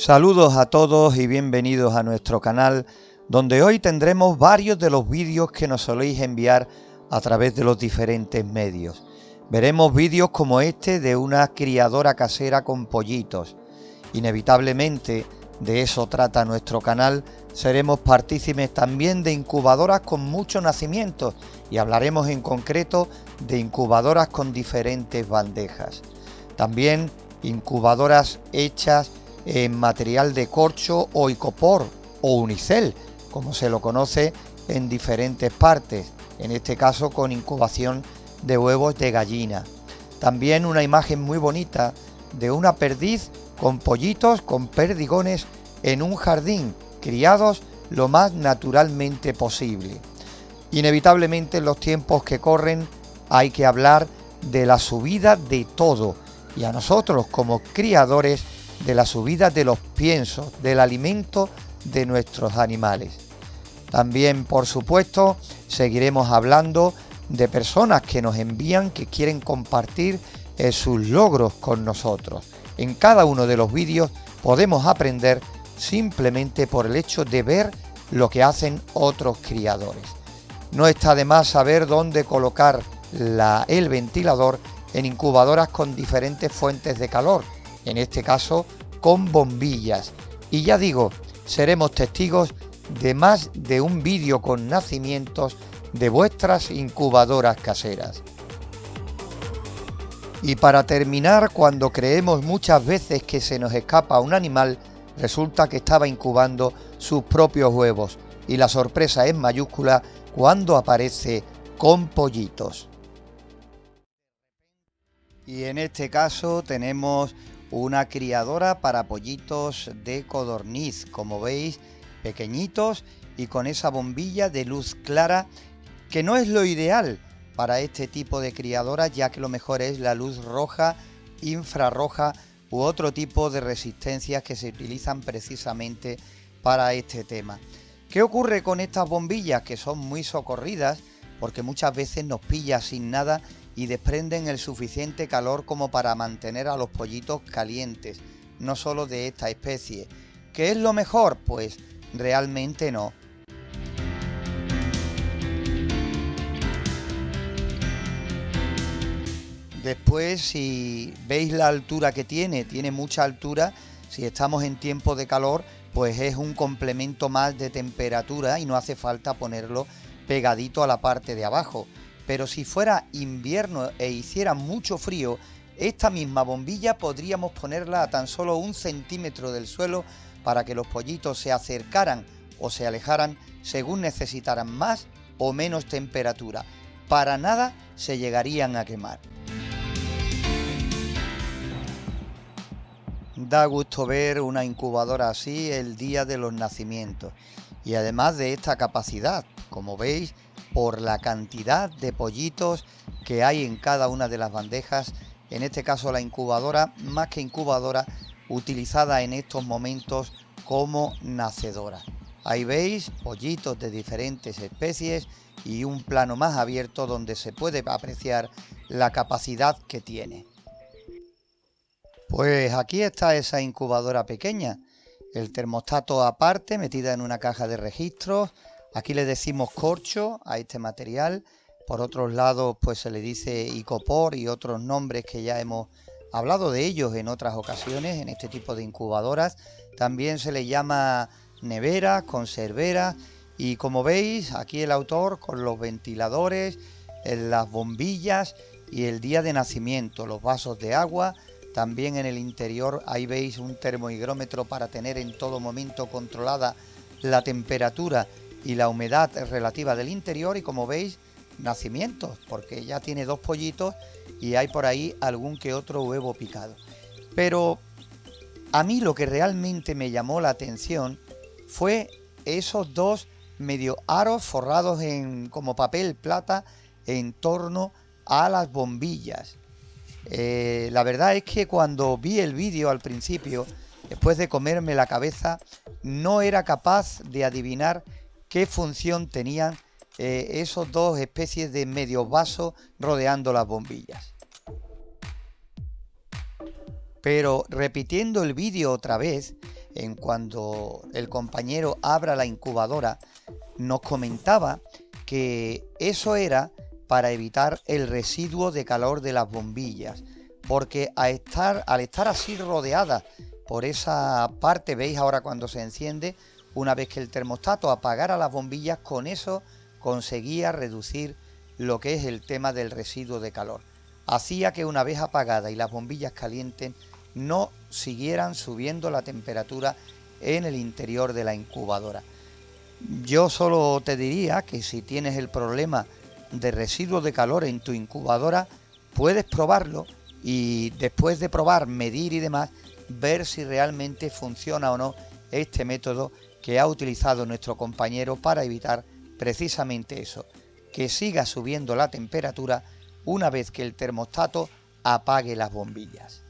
Saludos a todos y bienvenidos a nuestro canal, donde hoy tendremos varios de los vídeos que nos soléis enviar a través de los diferentes medios. Veremos vídeos como este de una criadora casera con pollitos. Inevitablemente, de eso trata nuestro canal. Seremos partícipes también de incubadoras con muchos nacimientos y hablaremos en concreto de incubadoras con diferentes bandejas. También incubadoras hechas en material de corcho o icopor o unicel, como se lo conoce en diferentes partes, en este caso con incubación de huevos de gallina. También una imagen muy bonita de una perdiz con pollitos, con perdigones en un jardín, criados lo más naturalmente posible. Inevitablemente en los tiempos que corren hay que hablar de la subida de todo, y a nosotros como criadores de la subida de los piensos, del alimento de nuestros animales. También, por supuesto, seguiremos hablando de personas que nos envían, que quieren compartir sus logros con nosotros. En cada uno de los vídeos podemos aprender simplemente por el hecho de ver lo que hacen otros criadores. No está de más saber dónde colocar el ventilador en incubadoras con diferentes fuentes de calor, en este caso con bombillas. Y ya digo, seremos testigos de más de un vídeo con nacimientos de vuestras incubadoras caseras. Y para terminar, cuando creemos muchas veces que se nos escapa un animal, resulta que estaba incubando sus propios huevos, y la sorpresa es mayúscula cuando aparece con pollitos. Y en este caso tenemos una criadora para pollitos de codorniz, como veis, pequeñitos y con esa bombilla de luz clara, que no es lo ideal para este tipo de criadoras, ya que lo mejor es la luz roja, infrarroja u otro tipo de resistencias que se utilizan precisamente para este tema. ¿Qué ocurre con estas bombillas? Que son muy socorridas porque muchas veces nos pilla sin nada y desprenden el suficiente calor como para mantener a los pollitos calientes, no solo de esta especie. ¿Qué es lo mejor? Pues realmente no. Después, si veis la altura que tiene mucha altura. Si estamos en tiempo de calor, pues es un complemento más de temperatura y no hace falta ponerlo pegadito a la parte de abajo. Pero si fuera invierno e hiciera mucho frío, esta misma bombilla podríamos ponerla a tan solo 1 centímetro del suelo para que los pollitos se acercaran o se alejaran según necesitaran más o menos temperatura. Para nada se llegarían a quemar. Da gusto ver una incubadora así el día de los nacimientos, y además de esta capacidad, como veis, por la cantidad de pollitos que hay en cada una de las bandejas, en este caso la incubadora, más que incubadora, utilizada en estos momentos como nacedora. Ahí veis pollitos de diferentes especies y un plano más abierto donde se puede apreciar la capacidad que tiene. Pues aquí está esa incubadora pequeña, el termostato aparte, metida en una caja de registros. Aquí le decimos corcho a este material. Por otros lados, pues se le dice icopor y otros nombres que ya hemos hablado de ellos en otras ocasiones en este tipo de incubadoras. También se le llama nevera, conservera, y como veis aquí el autor con los ventiladores, las bombillas y el día de nacimiento, los vasos de agua. También en el interior ahí veis un termohigrómetro para tener en todo momento controlada la temperatura y la humedad relativa del interior, y como veis, nacimientos, porque ya tiene 2 pollitos y hay por ahí algún que otro huevo picado. Pero a mí lo que realmente me llamó la atención fue esos 2 medio aros forrados como papel plata en torno a las bombillas. La verdad es que cuando vi el vídeo al principio, después de comerme la cabeza, no era capaz de adivinar qué función tenían esos 2 especies de medio vasos rodeando las bombillas. Pero repitiendo el vídeo otra vez, en cuando el compañero abra la incubadora, nos comentaba que eso era para evitar el residuo de calor de las bombillas, porque al estar así rodeada por esa parte, veis ahora cuando se enciende, una vez que el termostato apagara las bombillas, con eso conseguía reducir lo que es el tema del residuo de calor. Hacía que una vez apagada y las bombillas calientes no siguieran subiendo la temperatura en el interior de la incubadora. Yo solo te diría que si tienes el problema de residuo de calor en tu incubadora, puedes probarlo y después de probar, medir y demás, ver si realmente funciona o no este método que ha utilizado nuestro compañero para evitar precisamente eso, que siga subiendo la temperatura una vez que el termostato apague las bombillas.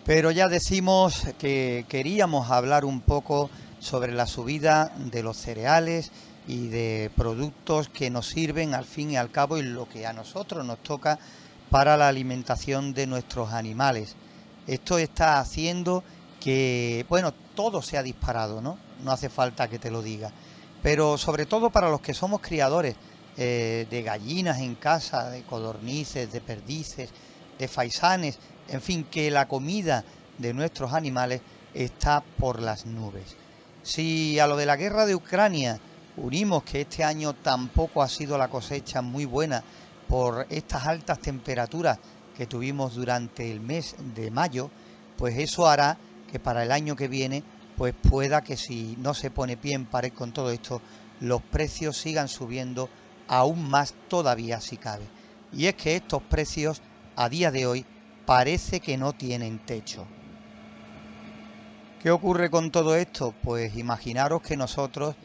Pero ya decimos que queríamos hablar un poco sobre la subida de los cereales y de productos que nos sirven al fin y al cabo y lo que a nosotros nos toca para la alimentación de nuestros animales. Esto está haciendo que, bueno, todo se ha disparado, ¿no? No hace falta que te lo diga. Pero sobre todo para los que somos criadores de gallinas en casa, de codornices, de perdices, de faisanes, en fin, que la comida de nuestros animales está por las nubes. Si a lo de la guerra de Ucrania unimos que este año tampoco ha sido la cosecha muy buena por estas altas temperaturas que tuvimos durante el mes de mayo, pues eso hará que para el año que viene pues pueda que, si no se pone pie en pared con todo esto, los precios sigan subiendo aún más todavía si cabe. Y es que estos precios a día de hoy parece que no tienen techo. ¿Qué ocurre con todo esto? Pues imaginaros que nosotros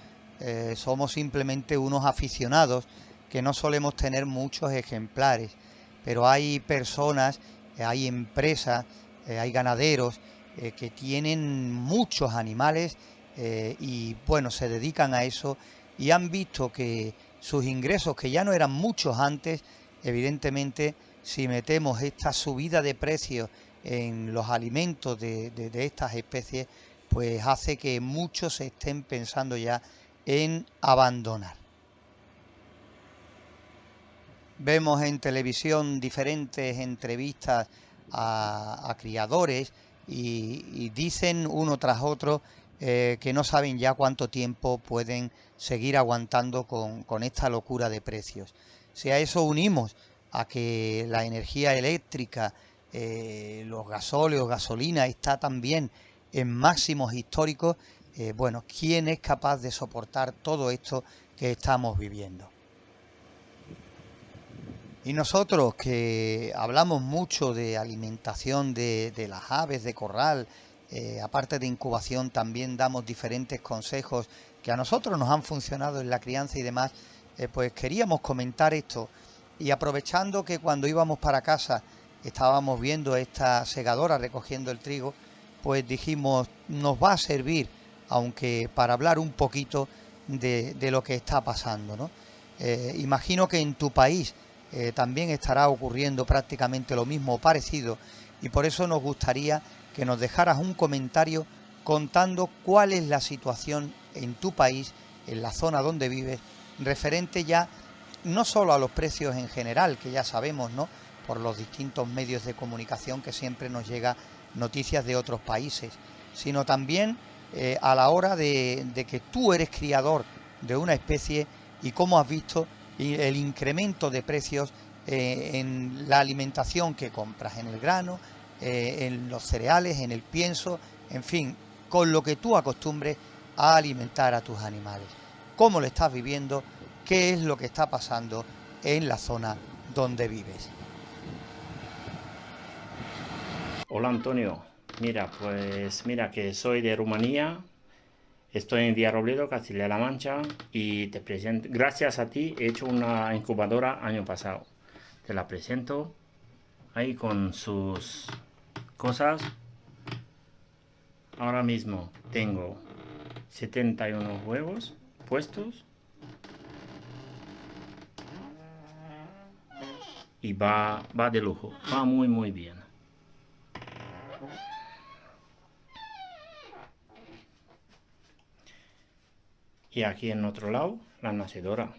somos simplemente unos aficionados que no solemos tener muchos ejemplares, pero hay personas, hay empresas, hay ganaderos que tienen muchos animales y bueno, se dedican a eso y han visto que sus ingresos, que ya no eran muchos antes, evidentemente, si metemos esta subida de precios en los alimentos de estas especies, pues hace que muchos estén pensando ya en abandonar. Vemos en televisión diferentes entrevistas a criadores y dicen uno tras otro que no saben ya cuánto tiempo pueden seguir aguantando con esta locura de precios. Si a eso unimos a que la energía eléctrica, los gasóleos, gasolina, está también en máximos históricos, bueno, ¿quién es capaz de soportar todo esto que estamos viviendo? Y nosotros que hablamos mucho de alimentación de las aves de corral, aparte de incubación, también damos diferentes consejos que a nosotros nos han funcionado en la crianza y demás, pues queríamos comentar esto. Y aprovechando que cuando íbamos para casa estábamos viendo esta segadora recogiendo el trigo, pues dijimos, nos va a servir, aunque para hablar un poquito de lo que está pasando, ¿no? Imagino que en tu país también estará ocurriendo prácticamente lo mismo o parecido, y por eso nos gustaría que nos dejaras un comentario contando cuál es la situación en tu país, en la zona donde vives, referente ya no solo a los precios en general, que ya sabemos, ¿no?, por los distintos medios de comunicación que siempre nos llega noticias de otros países, sino también a la hora de que tú eres criador de una especie y cómo has visto el incremento de precios en la alimentación que compras, en el grano, en los cereales, en el pienso, en fin, con lo que tú acostumbres a alimentar a tus animales. ¿Cómo lo estás viviendo? ¿Qué es lo que está pasando en la zona donde vives? Hola Antonio, mira, pues mira que soy de Rumanía, estoy en Villarrobledo, Castilla-La Mancha y te presento, gracias a ti he hecho una incubadora año pasado. Te la presento ahí con sus cosas. Ahora mismo tengo 71 huevos puestos y va de lujo, va muy bien. Y aquí en otro lado, la nacedora.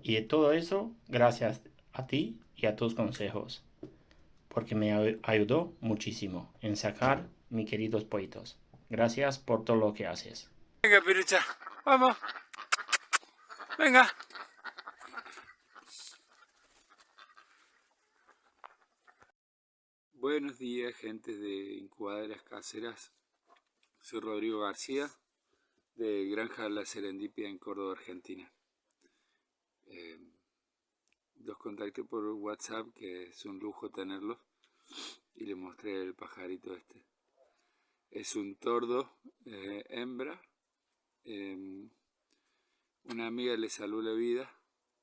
Y todo eso gracias a ti y a tus consejos, porque me ayudó muchísimo en sacar mis queridos pollitos. Gracias por todo lo que haces. Venga, Pirucha, vamos. Venga. Buenos días, gente de Incubadoras Caseras. Soy Rodrigo García, de Granja La Serendipia en Córdoba, Argentina. Los contacté por WhatsApp, que es un lujo tenerlos, y les mostré el pajarito este. Es un tordo hembra. Una amiga le salvó la vida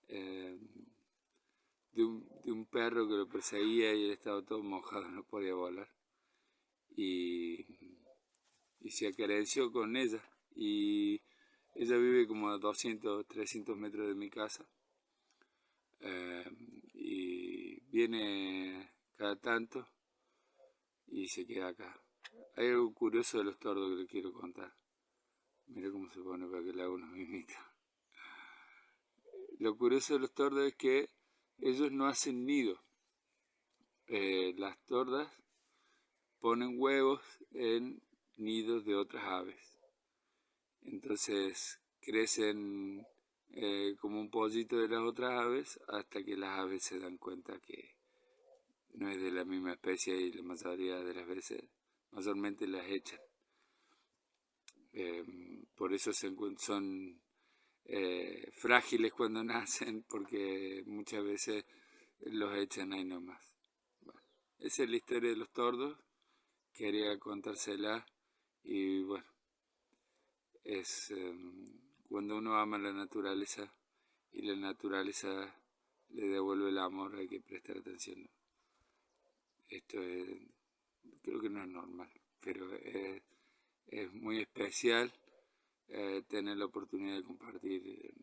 de un perro que lo perseguía y él estaba todo mojado, no podía volar. Y se acerenció con ella. Y ella vive como a 200, 300 metros de mi casa. Y viene cada tanto y se queda acá. Hay algo curioso de los tordos que le quiero contar. Mira cómo se pone para que le haga una mimita. Lo curioso de los tordos es que ellos no hacen nido. Las tordas ponen huevos en nidos de otras aves. Entonces crecen como un pollito de las otras aves hasta que las aves se dan cuenta que no es de la misma especie y la mayoría de las veces, mayormente las echan. Por eso son frágiles cuando nacen, porque muchas veces los echan ahí nomás. Bueno, esa es la historia de los tordos, quería contársela y bueno, es cuando uno ama la naturaleza y la naturaleza le devuelve el amor, hay que prestar atención. Esto creo que no es normal, pero es muy especial tener la oportunidad de compartir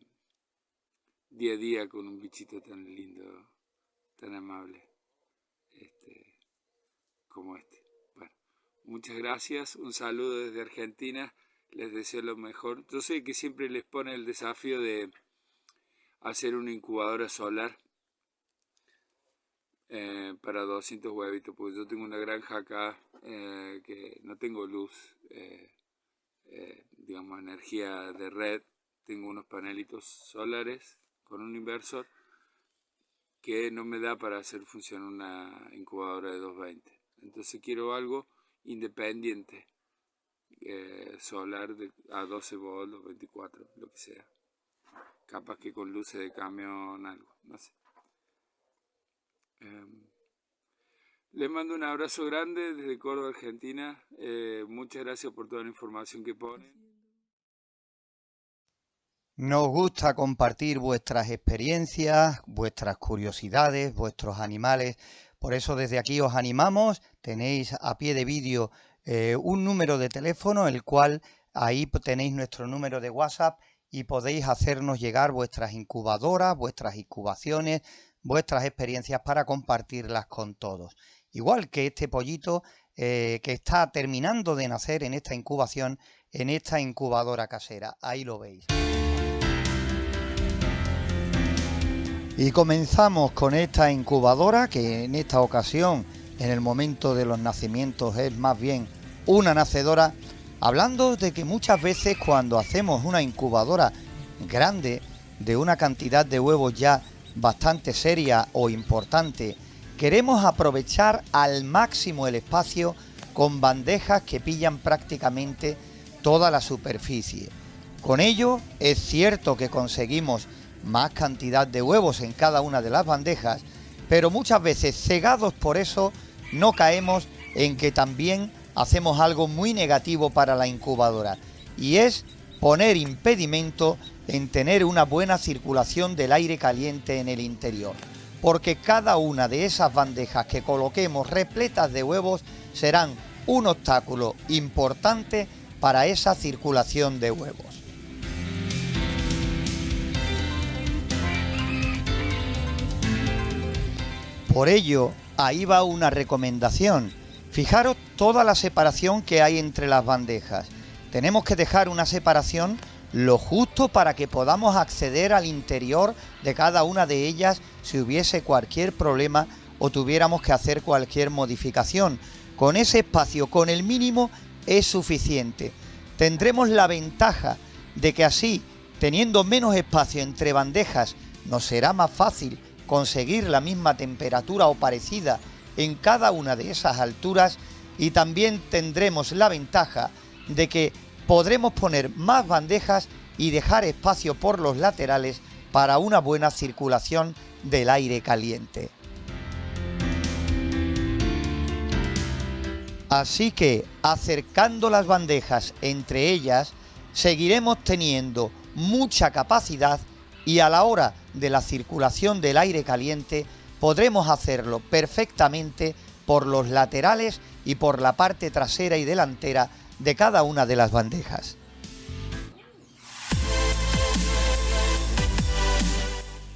día a día con un bichito tan lindo, tan amable como este. Bueno, muchas gracias, un saludo desde Argentina, les deseo lo mejor. Yo sé que siempre les pone el desafío de hacer una incubadora solar para 200 huevitos, porque yo tengo una granja acá que no tengo luz, digamos energía de red, tengo unos panelitos solares con un inversor que no me da para hacer funcionar una incubadora de 220. Entonces quiero algo independiente, solar a 12 volts, 24, lo que sea. Capaz que con luces de camión, algo, no sé. Les mando un abrazo grande desde Córdoba, Argentina. Muchas gracias por toda la información que ponen. Nos gusta compartir vuestras experiencias, vuestras curiosidades, vuestros animales, Por eso desde aquí os animamos, tenéis a pie de vídeo un número de teléfono, el cual ahí tenéis nuestro número de WhatsApp y podéis hacernos llegar vuestras incubadoras, vuestras incubaciones, vuestras experiencias para compartirlas con todos. Igual que este pollito que está terminando de nacer en esta incubación, en esta incubadora casera. Ahí lo veis. Y comenzamos con esta incubadora que en esta ocasión, en el momento de los nacimientos, es más bien una nacedora, hablando de que muchas veces cuando hacemos una incubadora grande, de una cantidad de huevos ya bastante seria o importante, queremos aprovechar al máximo el espacio con bandejas que pillan prácticamente toda la superficie. Con ello es cierto que conseguimos más cantidad de huevos en cada una de las bandejas, pero muchas veces cegados por eso no caemos en que también hacemos algo muy negativo para la incubadora, y es poner impedimento en tener una buena circulación del aire caliente en el interior, porque cada una de esas bandejas que coloquemos repletas de huevos serán un obstáculo importante para esa circulación de huevos. Por ello, ahí va una recomendación. Fijaros toda la separación que hay entre las bandejas. Tenemos que dejar una separación lo justo para que podamos acceder al interior de cada una de ellas si hubiese cualquier problema o tuviéramos que hacer cualquier modificación. Con ese espacio, con el mínimo, es suficiente. Tendremos la ventaja de que así, teniendo menos espacio entre bandejas, nos será más fácil conseguir la misma temperatura o parecida en cada una de esas alturas, y también tendremos la ventaja de que podremos poner más bandejas y dejar espacio por los laterales para una buena circulación del aire caliente. Así que, acercando las bandejas entre ellas, seguiremos teniendo mucha capacidad y a la hora de la circulación del aire caliente podremos hacerlo perfectamente por los laterales y por la parte trasera y delantera de cada una de las bandejas.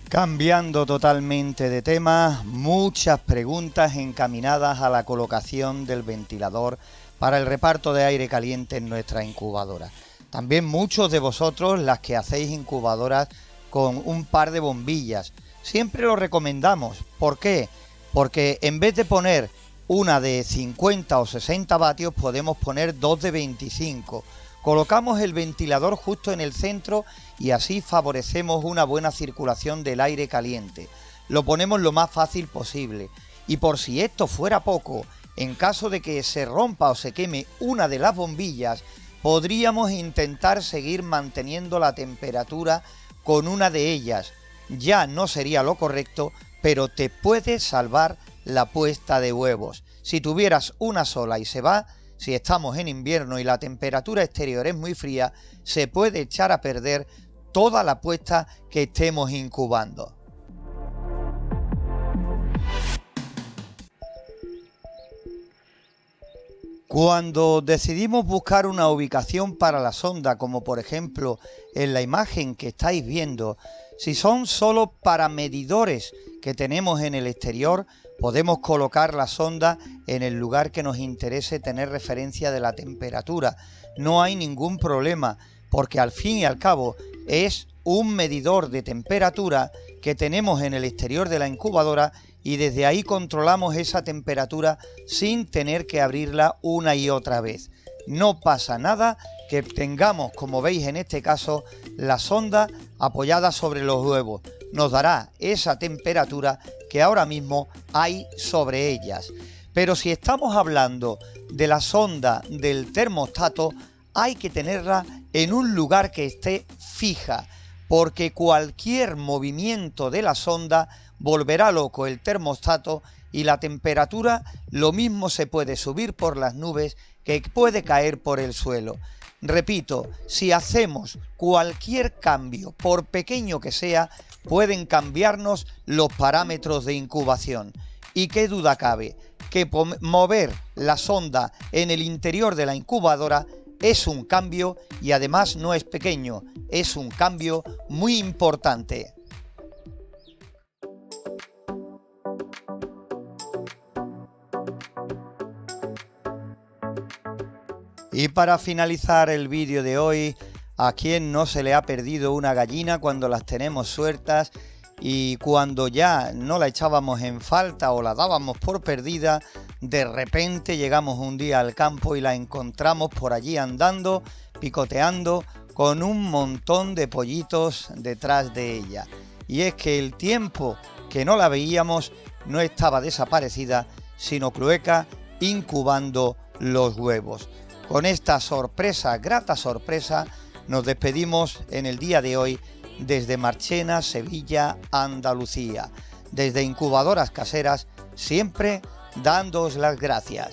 Cambiando totalmente de tema, muchas preguntas encaminadas a la colocación del ventilador para el reparto de aire caliente en nuestra incubadora. También muchos de vosotros las que hacéis incubadoras con un par de bombillas. Siempre lo recomendamos. ¿Por qué? Porque en vez de poner una de 50 o 60 vatios, podemos poner dos de 25. Colocamos el ventilador justo en el centro y así favorecemos una buena circulación del aire caliente. Lo ponemos lo más fácil posible. Y por si esto fuera poco, en caso de que se rompa o se queme una de las bombillas, podríamos intentar seguir manteniendo la temperatura con una de ellas. Ya no sería lo correcto, pero te puede salvar la puesta de huevos. Si tuvieras una sola y se va, si estamos en invierno y la temperatura exterior es muy fría, se puede echar a perder toda la puesta que estemos incubando. Cuando decidimos buscar una ubicación para la sonda, como por ejemplo en la imagen que estáis viendo, si son solo para medidores que tenemos en el exterior, podemos colocar la sonda en el lugar que nos interese tener referencia de la temperatura. No hay ningún problema, porque al fin y al cabo es un medidor de temperatura que tenemos en el exterior de la incubadora y desde ahí controlamos esa temperatura sin tener que abrirla una y otra vez. No pasa nada que tengamos, como veis en este caso, la sonda apoyada sobre los huevos. Nos dará esa temperatura que ahora mismo hay sobre ellas. Pero si estamos hablando de la sonda del termostato, hay que tenerla en un lugar que esté fija, porque cualquier movimiento de la sonda volverá loco el termostato y la temperatura lo mismo se puede subir por las nubes que puede caer por el suelo. Repito, si hacemos cualquier cambio, por pequeño que sea, pueden cambiarnos los parámetros de incubación. Y qué duda cabe que mover la sonda en el interior de la incubadora es un cambio y además no es pequeño, es un cambio muy importante. Y para finalizar el vídeo de hoy, ¿a quién no se le ha perdido una gallina cuando las tenemos sueltas y cuando ya no la echábamos en falta o la dábamos por perdida, de repente llegamos un día al campo y la encontramos por allí andando, picoteando, con un montón de pollitos detrás de ella? Y es que el tiempo que no la veíamos no estaba desaparecida, sino Clueca incubando los huevos. Con esta sorpresa, grata sorpresa, nos despedimos en el día de hoy desde Marchena, Sevilla, Andalucía. Desde Incubadoras Caseras, siempre dándoos las gracias.